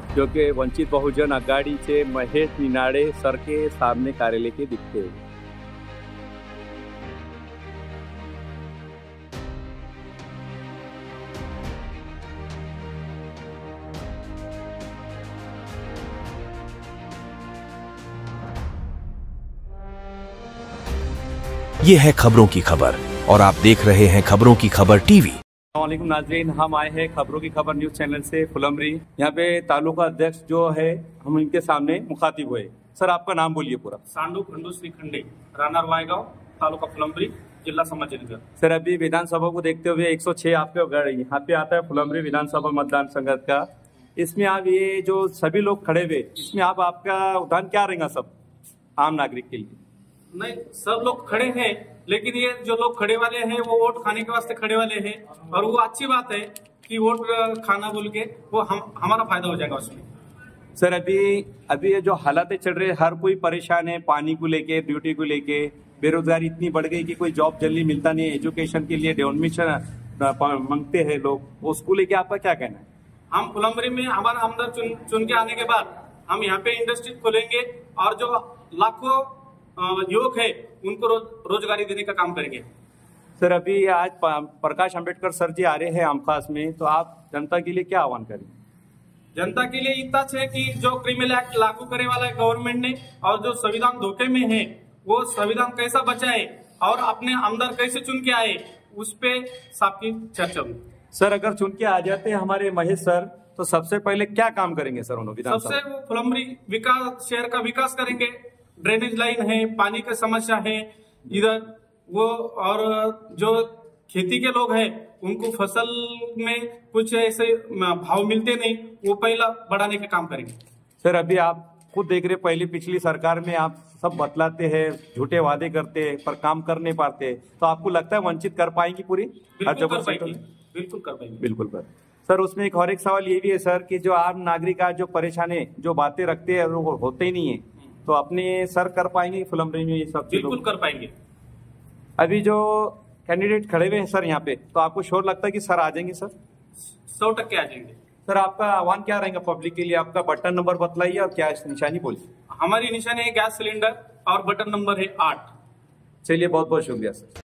जो कि वंचित बहुजन आघाड़ी से महेश निनाड़े सर के सामने कार्यालय के दिखते हैं। ये है खबरों की खबर और आप देख रहे हैं खबरों की खबर टीवी। अस्सलामुअलैकुम नाज़रीन, हम आए हैं खबरों की खबर न्यूज चैनल से फुलमरी। यहाँ पे तालुका अध्यक्ष जो है हम इनके सामने मुखातिब हुए। सर आपका नाम बोलिए पूरा। सांडू खंडू श्रीखंडे, राहणार वायगांव, तालुका फुलंब्री, जिला संभाजीनगर। सर अभी विधानसभा को देखते हुए 106 आपके यहाँ पे आता है फुलमरी विधानसभा मतदान संघ का। इसमें आप ये जो सभी लोग खड़े हुए, इसमें आपका उदाहरण क्या रहेगा सब आम नागरिक के लिए? नहीं, सब लोग खड़े हैं, लेकिन ये जो लोग खड़े वाले हैं वो वोट खाने के वास्ते खड़े वाले हैं, और वो अच्छी बात है कि वोट खाना बोल के वो हमारा फायदा हो जाएगा उसमें। सर अभी ये जो हालात चल रहे, हर कोई परेशान है, पानी को लेके, ड्यूटी को लेके, बेरोजगारी इतनी बढ़ गई कि कोई जॉब जल्दी मिलता नहीं है, एजुकेशन के लिए डोनेशन मांगते हैं लोग, उसको लेके आपका क्या कहना है? हम फुलंब्री में हमारा आमदार चुन के आने के बाद हम यहाँ पे इंडस्ट्री खोलेंगे और जो लाखों युवक है उनको रोजगारी देने का काम करेंगे। सर अभी आज प्रकाश अंबेडकर सर जी आ रहे हैं आमखास में, तो आप जनता के लिए क्या आह्वान करेंगे? जनता के लिए इतना है कि जो क्रिमिनल एक्ट लागू करे वाला है गवर्नमेंट ने, और जो संविधान धोखे में है वो संविधान कैसा बचाए और अपने आमदार कैसे चुन के आए, उस पे सबकी चर्चा हुई। सर अगर चुन के आ जाते हैं हमारे महेश सर, तो सबसे पहले क्या काम करेंगे सर उन्होंने विधानसभा? सबसे वो फुलंब्री विकास, शहर का विकास करेंगे। ड्रेनेज लाइन है, पानी की समस्या है इधर वो, और जो खेती के लोग हैं उनको फसल में कुछ ऐसे भाव मिलते नहीं, वो पहला बढ़ाने का काम करेंगे। सर अभी आप खुद देख रहे, पहले पिछली सरकार में आप सब बतलाते हैं, झूठे वादे करते हैं पर काम कर नहीं पाते, तो आपको लगता है वंचित कर पाएंगी पूरी? बिल्कुल कर पाएंगे, बिल्कुल कर पाएंगे, बिल्कुल कर। सर उसमें एक और एक सवाल ये भी है सर कि जो आम नागरिक आज जो परेशानी, जो बातें रखते हैं वो होते ही नहीं है, तो अपने सर कर पाएंगे फुलंब्री में ये सब? बिल्कुल कर पाएंगे। अभी जो कैंडिडेट खड़े हुए हैं सर यहाँ पे, तो आपको श्योर लगता है कि सर आ जाएंगे? सर 100% आ जाएंगे। सर आपका आह्वान क्या रहेगा पब्लिक के लिए? आपका बटन नंबर बतलाइए और क्या निशानी बोलिए। हमारी निशानी है गैस सिलेंडर और बटन नंबर है 8। चलिए बहुत बहुत शुक्रिया सर।